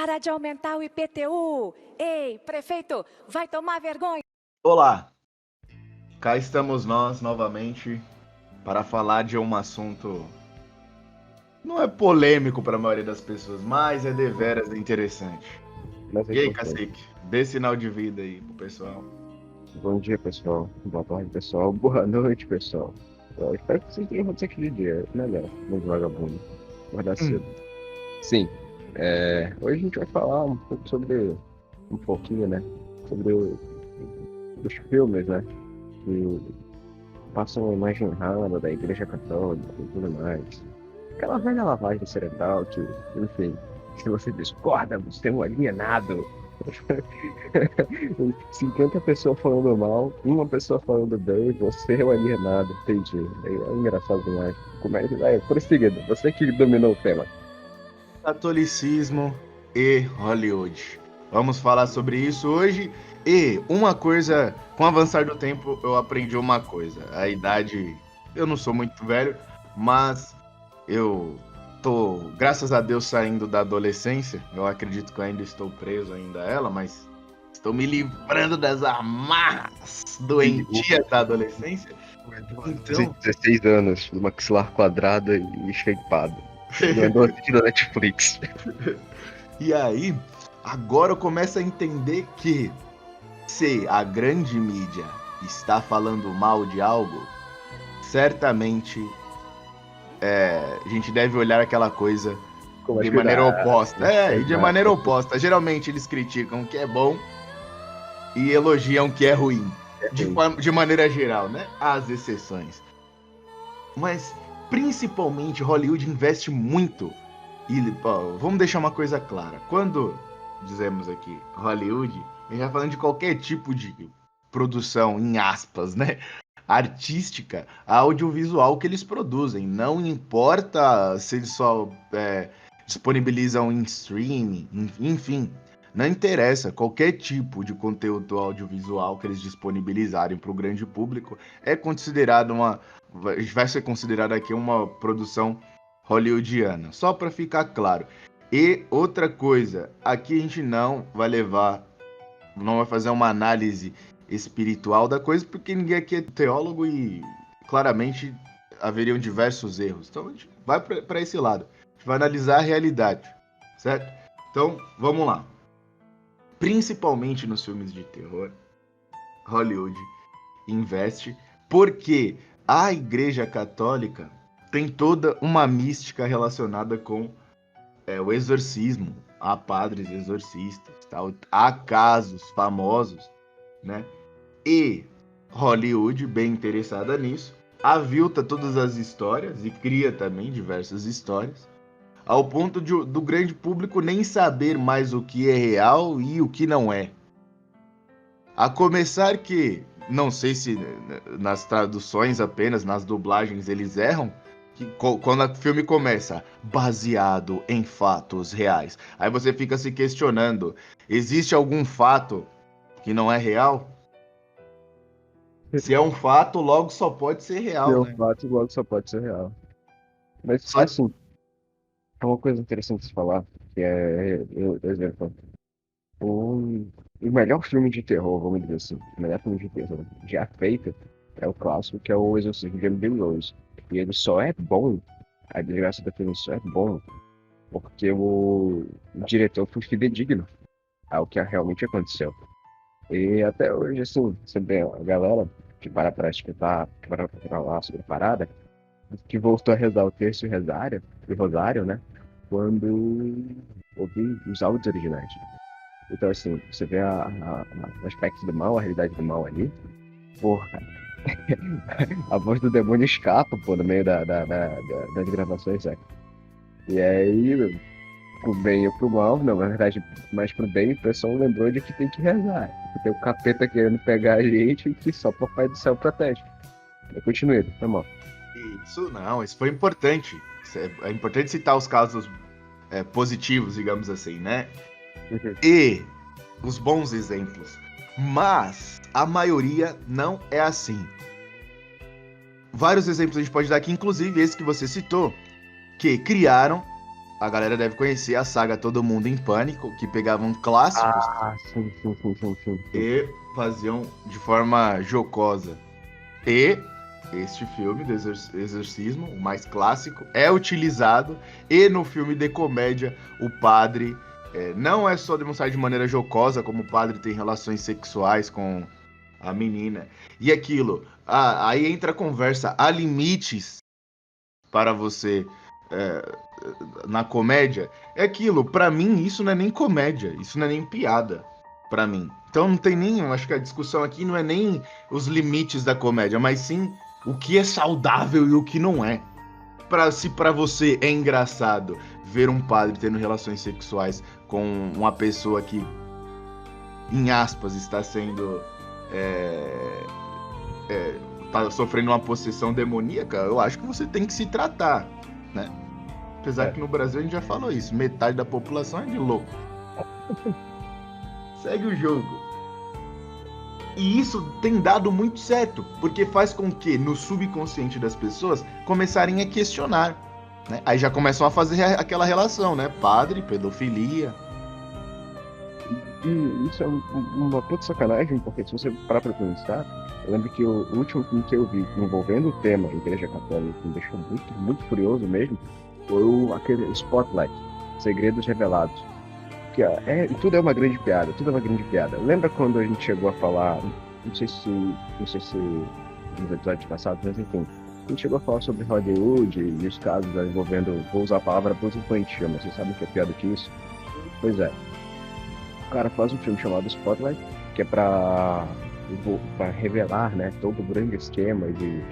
Para de aumentar o IPTU! Ei, prefeito, vai tomar vergonha! Olá, cá estamos nós novamente para falar de um assunto não é polêmico para a maioria das pessoas, mas é deveras interessante. Mas é E aí, importante. Cacique, dê sinal de vida aí pro pessoal. Bom dia, pessoal. Boa tarde, pessoal. Boa noite, pessoal. Eu espero que vocês tenham acontecido aquele dia. Melhor, muito vagabundo. Acordar cedo. Sim. Hoje a gente vai falar um pouco sobre... Um pouquinho, né? Sobre os filmes, né? Que passam a imagem errada da Igreja Católica e tudo mais. Aquela velha lavagem cerebral que, enfim, se você discorda, você é um alienado. 50 pessoas falando mal, uma pessoa falando bem, você é o alienado, entendi. É engraçado demais. Como é que vai? Prosseguindo, você que dominou o tema. Catolicismo e Hollywood. Vamos falar sobre isso hoje. E uma coisa, com o avançar do tempo, eu aprendi uma coisa. A idade, eu não sou muito velho, mas eu tô, graças a Deus, saindo da adolescência. Eu acredito que eu ainda estou preso ainda a ela, mas estou me livrando das amarras doentias da adolescência. Então, 16 anos, do maxilar quadrado e shapeado. Mandou assistir da Netflix. E aí, agora eu começo a entender que se a grande mídia está falando mal de algo, certamente a gente deve olhar aquela coisa de maneira oposta. E de maneira oposta. Geralmente eles criticam o que é bom e elogiam o que é ruim. De maneira geral, né? As exceções. Mas, principalmente, Hollywood investe muito. E, vamos deixar uma coisa clara. Quando dizemos aqui Hollywood, a gente está falando de qualquer tipo de produção, em aspas, né? Artística, audiovisual que eles produzem. Não importa se eles só disponibilizam em streaming, enfim. Não interessa, qualquer tipo de conteúdo audiovisual que eles disponibilizarem para o grande público é considerado vai ser considerado aqui uma produção hollywoodiana, só para ficar claro. E outra coisa, aqui a gente não vai fazer uma análise espiritual da coisa, porque ninguém aqui é teólogo e claramente haveriam diversos erros. Então a gente vai para esse lado, a gente vai analisar a realidade, certo? Então vamos lá. Principalmente nos filmes de terror, Hollywood investe porque a Igreja Católica tem toda uma mística relacionada com o exorcismo. Há padres exorcistas, há casos famosos, né? E Hollywood, bem interessada nisso, avilta todas as histórias e cria também diversas histórias, ao ponto do grande público nem saber mais o que é real e o que não é. A começar que, não sei se nas traduções apenas, nas dublagens eles erram, que quando o filme começa, baseado em fatos reais. Aí você fica se questionando, existe algum fato que não é real? Se é um fato, logo só pode ser real, Se é um né? fato, logo só pode ser real. Mas, Só- assim, é uma coisa interessante de se falar, que exemplo, o melhor filme de terror, vamos dizer assim, o melhor filme de terror já feito é o clássico, que é o Exorcismo de Emily Rose. E ele só é bom, a desgraça do filme só é bom, porque o diretor foi fidedigno ao que realmente aconteceu. E até hoje, assim, você vê a galera que para pra escutar, que para pra falar sobre a parada, que voltou a rezar o terço e o rosário, né? Quando ouvi os áudios originais. Então, assim, você vê o aspecto do mal, a realidade do mal ali. Porra, a voz do demônio escapa, pô, no meio das gravações, sabe? E aí, pro bem e pro mal, não, na verdade, mais pro bem, o pessoal lembrou de que tem que rezar. Que tem o capeta querendo pegar a gente e que só o Papai do Céu protege. Continue, tá bom. Isso foi importante. É importante citar os casos positivos, digamos assim, né? E os bons exemplos. Mas a maioria não é assim. Vários exemplos a gente pode dar aqui, inclusive esse que você citou, que criaram a galera deve conhecer a saga Todo Mundo em Pânico, que pegavam clássicos Sim. e faziam de forma jocosa. E este filme do Exorcismo, o mais clássico, é utilizado, e no filme de comédia, o padre não é só demonstrar de maneira jocosa como o padre tem relações sexuais com a menina. E aquilo, aí entra a conversa, há limites para você na comédia. É aquilo, pra mim isso não é nem comédia, isso não é nem piada pra mim. Então não tem nem, eu acho que a discussão aqui não é nem os limites da comédia, mas sim o que é saudável e o que não é. Se pra você é engraçado ver um padre tendo relações sexuais com uma pessoa que, em aspas, está sendo tá sofrendo uma possessão demoníaca, eu acho que você tem que se tratar, né? Apesar que no Brasil a gente já falou isso, metade da população é de louco. Segue o jogo. E isso tem dado muito certo, porque faz com que no subconsciente das pessoas começarem a questionar, né? Aí já começam a fazer aquela relação, né? Padre, pedofilia. E isso é uma puta sacanagem, porque se você parar pra pensar, eu lembro que o último filme que eu vi envolvendo o tema Igreja Católica, que me deixou muito, muito curioso mesmo, foi aquele Spotlight, Segredos Revelados. Que tudo é uma grande piada, tudo é uma grande piada. Lembra quando a gente chegou a falar, não sei se nos episódios passados, mas enfim, a gente chegou a falar sobre Hollywood e os casos envolvendo, vou usar a palavra abuso infantil, mas vocês sabem que é pior do que isso? Pois é. O cara faz um filme chamado Spotlight, que é pra revelar, né, todo o grande esquema de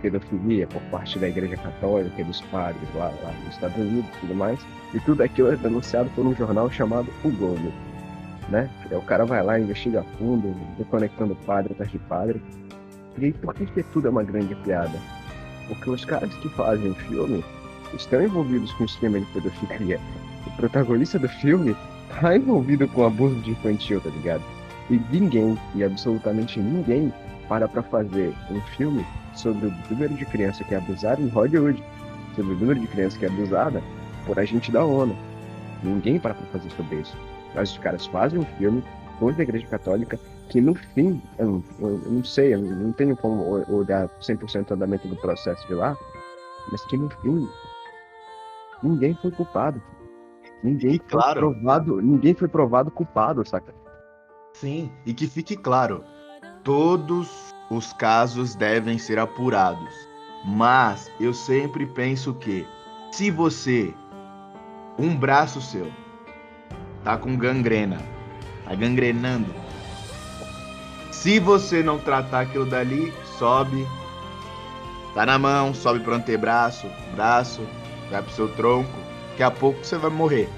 pedofilia por parte da Igreja Católica e dos padres lá nos Estados Unidos e tudo mais. E tudo aquilo é denunciado por um jornal chamado O Globo, né? O cara vai lá, investiga a fundo, conectando padre atrás de padre. E aí, por que tudo é uma grande piada? Porque os caras que fazem o filme estão envolvidos com o esquema de pedofilia. O protagonista do filme tá envolvido com abuso de infantil, tá ligado? E ninguém, e absolutamente ninguém, para fazer um filme sobre o número de crianças que é abusada em Hollywood, sobre o número de crianças que é abusada por agente da ONU. Ninguém para fazer sobre isso. Mas os caras fazem um filme contra a Igreja Católica que no fim, eu não sei, eu não tenho como olhar 100% o andamento do processo de lá, mas que no fim, ninguém foi culpado. Ninguém foi provado culpado, saca? Sim, e que fique claro, todos os casos devem ser apurados. Mas eu sempre penso que se você, um braço seu, tá com gangrena, tá gangrenando, se você não tratar aquilo dali, sobe, tá na mão, sobe pro antebraço, braço, vai pro seu tronco, daqui a pouco você vai morrer.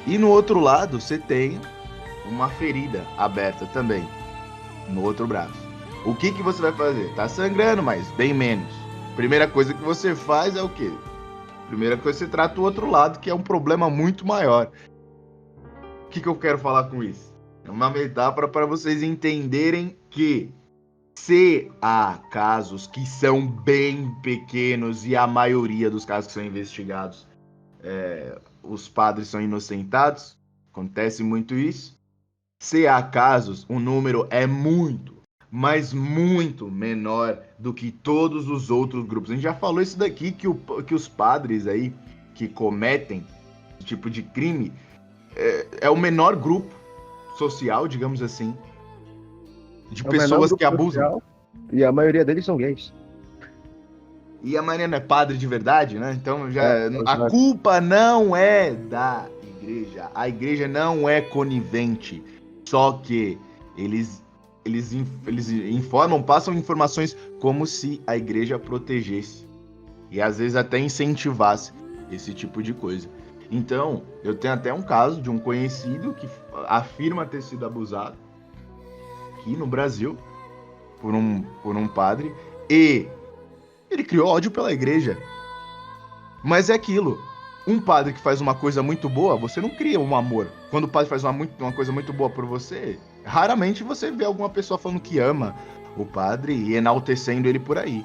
E no outro lado você tem uma ferida aberta também, no outro braço. O que você vai fazer? Tá sangrando, mas bem menos. Primeira coisa que você faz é o quê? Primeira coisa, você trata o outro lado, que é um problema muito maior. O que eu quero falar com isso? É uma metáfora para vocês entenderem que se há casos que são bem pequenos e a maioria dos casos que são investigados, os padres são inocentados, acontece muito isso. Se há casos, o número é muito, mas muito menor do que todos os outros grupos. A gente já falou isso daqui, que os padres aí que cometem esse tipo de crime é o menor grupo social, digamos assim, de pessoas que abusam. Social, e a maioria deles são gays. E a maioria não é padre de verdade, né? Então a exato. culpa não é da igreja. A igreja não é conivente. Só que eles informam, passam informações como se a igreja protegesse. E às vezes até incentivasse esse tipo de coisa. Então, eu tenho até um caso de um conhecido que afirma ter sido abusado aqui no Brasil por um padre. E ele criou ódio pela igreja. Mas é aquilo. Um padre que faz uma coisa muito boa, você não cria um amor. Quando o padre faz uma coisa muito boa por você, raramente você vê alguma pessoa falando que ama o padre e enaltecendo ele por aí.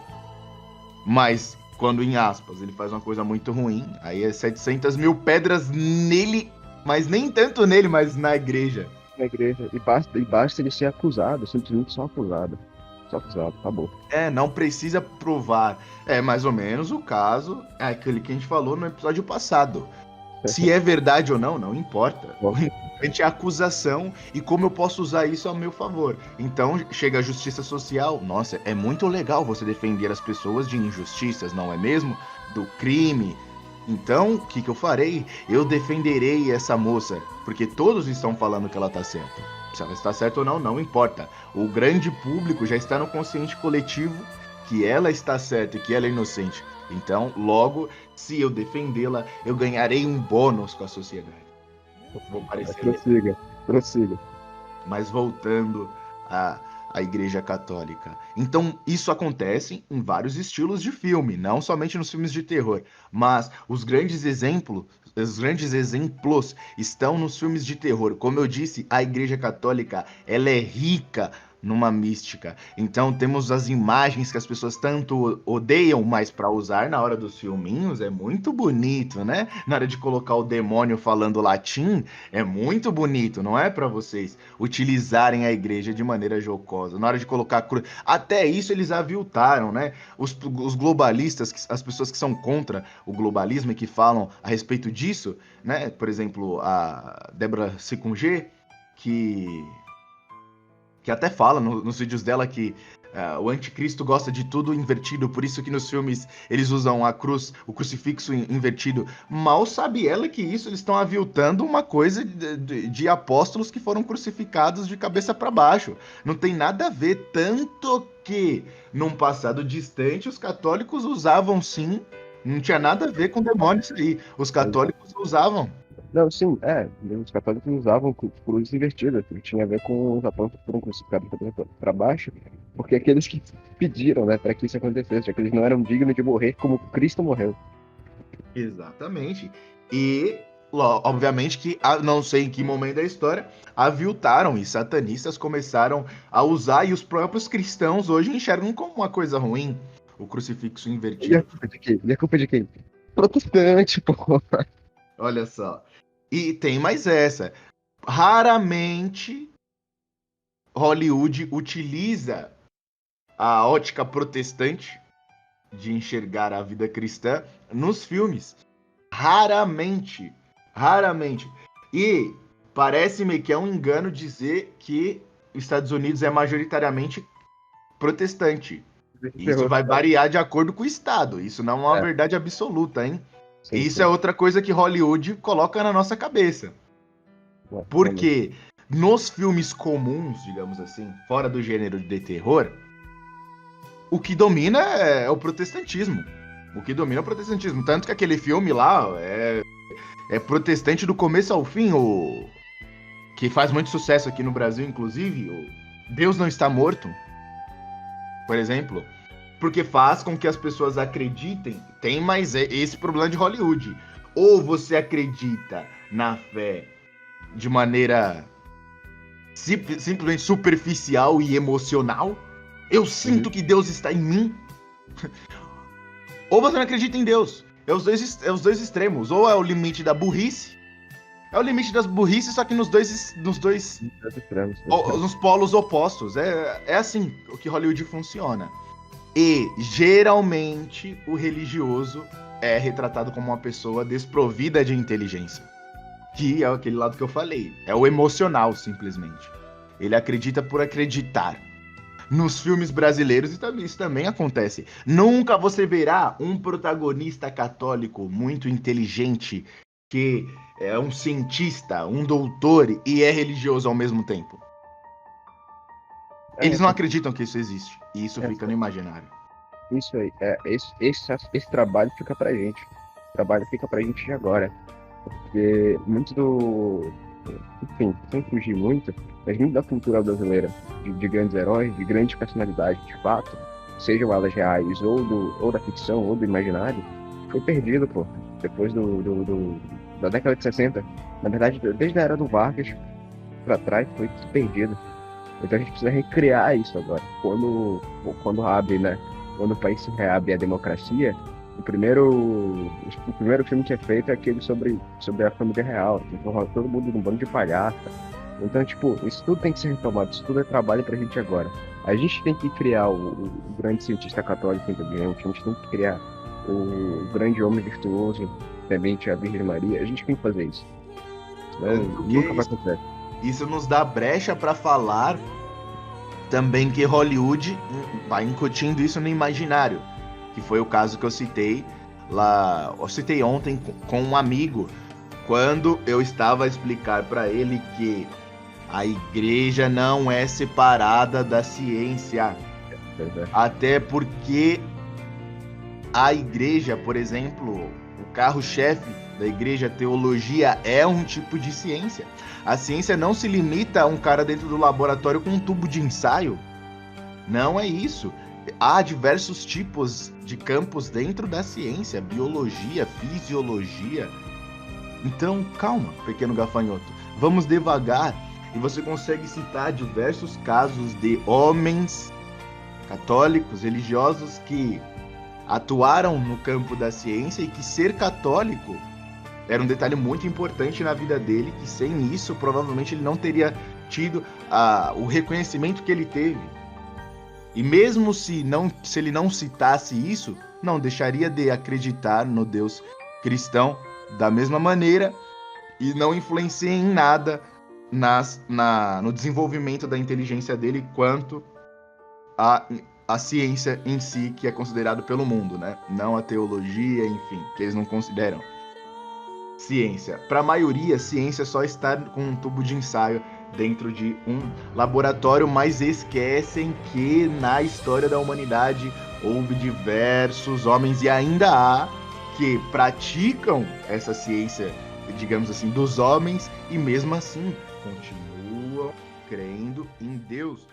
Mas Quando, em aspas, ele faz uma coisa muito ruim, aí é 700 mil pedras nele, mas nem tanto nele, mas na igreja. Na igreja. E basta ele ser acusado, simplesmente só acusado. Só acusado, acabou. Não precisa provar. É mais ou menos o caso, é aquele que a gente falou no episódio passado. Se é verdade ou não, não importa. Bom. O importante é a acusação e como eu posso usar isso a meu favor. Então chega a justiça social. Nossa, é muito legal você defender as pessoas de injustiças, não é mesmo? Do crime. Então, o que eu farei? Eu defenderei essa moça, porque todos estão falando que ela tá certa. Se ela está certa ou não, não importa. O grande público já está no consciente coletivo que ela está certa e que ela é inocente. Então, logo, se eu defendê-la, eu ganharei um bônus com a sociedade. Vou parecer. Prossiga. Mas voltando à Igreja Católica. Então, isso acontece em vários estilos de filme, não somente nos filmes de terror, mas os grandes exemplos estão nos filmes de terror. Como eu disse, a Igreja Católica, ela é rica numa mística. Então temos as imagens que as pessoas tanto odeiam, mas para usar na hora dos filminhos é muito bonito, né? Na hora de colocar o demônio falando latim, é muito bonito, não é para vocês utilizarem a igreja de maneira jocosa. Na hora de colocar cruz, até isso eles aviltaram, né? Os globalistas, as pessoas que são contra o globalismo e que falam a respeito disso, né? Por exemplo, a Débora Secungé, que até fala nos vídeos dela que o anticristo gosta de tudo invertido, por isso que nos filmes eles usam a cruz, o crucifixo invertido. Mal sabe ela que isso eles estão aviltando uma coisa de apóstolos que foram crucificados de cabeça para baixo. Não tem nada a ver, tanto que num passado distante os católicos usavam sim, não tinha nada a ver com demônios aí. Os católicos usavam. Não, sim, os católicos usavam cruzes invertidas, que tinha a ver com os apóstolos que foram crucificados para baixo, porque aqueles que pediram, né, para que isso acontecesse, já que eles não eram dignos de morrer como Cristo morreu. Exatamente. E, obviamente, que não sei em que momento da história, aviltaram e satanistas começaram a usar, e os próprios cristãos hoje enxergam como uma coisa ruim o crucifixo E a invertido. culpa de quem? E a culpa de quem? Protestante, pô. Olha só. E tem mais essa. Raramente Hollywood utiliza a ótica protestante de enxergar a vida cristã nos filmes. Raramente. E parece-me que é um engano dizer que os Estados Unidos é majoritariamente protestante. Isso vai variar de acordo com o estado. Isso não é uma verdade absoluta, hein? Sim, Isso sim. é outra coisa que Hollywood coloca na nossa cabeça. Porque nos filmes comuns, digamos assim, fora do gênero de terror, o que domina é o protestantismo. Tanto que aquele filme lá é protestante do começo ao fim, que faz muito sucesso aqui no Brasil, inclusive, o Deus Não Está Morto, por exemplo. Porque faz com que as pessoas acreditem. Tem mais esse problema de Hollywood. Ou você acredita na fé de maneira simplesmente superficial e emocional. Eu sinto que Deus está em mim. Ou você não acredita em Deus. É os dois extremos. Ou é o limite da burrice. É o limite das burrices, só que nos dois nos polos opostos. É assim o que Hollywood funciona. E, geralmente, o religioso é retratado como uma pessoa desprovida de inteligência. Que é aquele lado que eu falei. É o emocional, simplesmente. Ele acredita por acreditar. Nos filmes brasileiros isso também acontece. Nunca você verá um protagonista católico muito inteligente, que é um cientista, um doutor e é religioso ao mesmo tempo. Eles não acreditam que isso existe. E isso fica no imaginário. Isso aí. Esse trabalho fica pra gente. O trabalho fica pra gente agora. Porque muito do... Enfim, sem fugir muito, mas muito da cultura brasileira, de grandes heróis, de grandes personalidades, de fato, sejam elas reais ou da ficção, ou do imaginário, foi perdido, pô. Depois da década de 60. Na verdade, desde a era do Vargas pra trás, foi perdido. Então a gente precisa recriar isso agora. Quando abre, né? Quando o país se reabre a democracia, o primeiro filme que é feito é aquele sobre a família real, que forma todo mundo num bando de palhaça. Então, tipo, isso tudo tem que ser retomado, isso tudo é trabalho pra gente agora. A gente tem que criar o grande cientista católico inteligente, a gente tem que criar o grande homem virtuoso, temente a Virgem Maria, a gente tem que fazer isso. Senão Porque nunca vai acontecer. isso nos dá brecha para falar também que Hollywood vai incutindo isso no imaginário, que foi o caso que eu citei lá, eu citei ontem com um amigo, quando eu estava a explicar para ele que a igreja não é separada da ciência, Pois é. até porque a igreja, por exemplo, o carro-chefe da igreja, a teologia, é um tipo de ciência. A ciência não se limita a um cara dentro do laboratório com um tubo de ensaio. Não é isso. Há diversos tipos de campos dentro da ciência, biologia, fisiologia. Então, calma, pequeno gafanhoto. Vamos devagar e você consegue citar diversos casos de homens católicos, religiosos que atuaram no campo da ciência e que ser católico era um detalhe muito importante na vida dele, que sem isso provavelmente ele não teria tido o reconhecimento que ele teve. E mesmo se ele não citasse isso, não deixaria de acreditar no Deus cristão da mesma maneira e não influencia em nada no desenvolvimento da inteligência dele quanto a ciência em si, que é considerado pelo mundo, né? Não a teologia, enfim, que eles não consideram ciência. Para a maioria, ciência só está com um tubo de ensaio dentro de um laboratório, mas esquecem que na história da humanidade houve diversos homens e ainda há que praticam essa ciência, digamos assim, dos homens e mesmo assim continuam crendo em Deus.